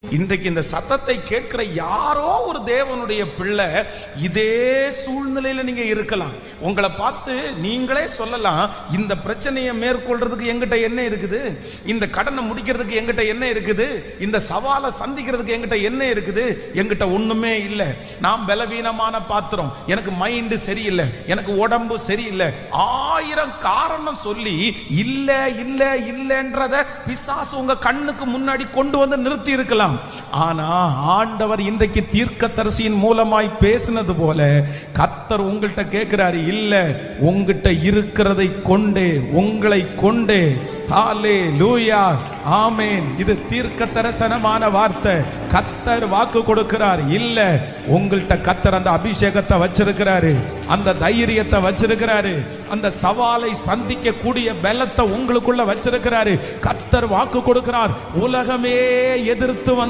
இன்றைக்கு இந்த சத்தத்தை கேட்கிற யாரோ ஒரு தேவனுடைய பிள்ளை இதே சூழ்நிலையில நீங்க இருக்கலாம். உங்களை பார்த்து நீங்களே சொல்லலாம், இந்த பிரச்சனையை மேற்கொள்றதுக்கு எங்கிட்ட என்ன இருக்குது, இந்த கடனை முடிக்கிறதுக்கு எங்கிட்ட என்ன இருக்குது, இந்த சவாலை சந்திக்கிறதுக்கு எங்கிட்ட என்ன இருக்குது, எங்கிட்ட ஒண்ணுமே இல்லை, நான் பலவீனமான பாத்திரம், எனக்கு மைண்டு சரியில்லை, எனக்கு உடம்பு சரியில்லை, 1000 காரணம் சொல்லி இல்ல இல்ல இல்லன்றத பிசாசு உங்க கண்ணுக்கு முன்னாடி கொண்டு வந்து நிறுத்தி இருக்கலாம். ஆனா ஆண்டவர் இன்றைக்கு தீர்க்கதரிசியின் மூலமாய் பேசினது போல கர்த்தர் உங்கள்கிட்ட கேட்கிறாரு, இல்ல உங்ககிட்ட இருக்கிறதை கொண்டே உங்களை கொண்டே. ஹல்லேலூயா, ஆமென். இது தீர்க்க தரிசனமான வார்த்தை. கர்த்தர் வாக்கு கொடுக்கிறார். இல்ல உங்கள்கிட்ட கர்த்தர் அந்த அபிஷேகத்தை வச்சிருக்கிறாரு, அந்த தைரியத்தை வச்சிருக்கிறாரு, அந்த சவாலை சந்திக்க கூடிய பலத்தை உங்களுக்குள்ள வச்சிருக்கிறாரு. கர்த்தர் வாக்கு கொடுக்கிறார். உலகமே எதிர்த்து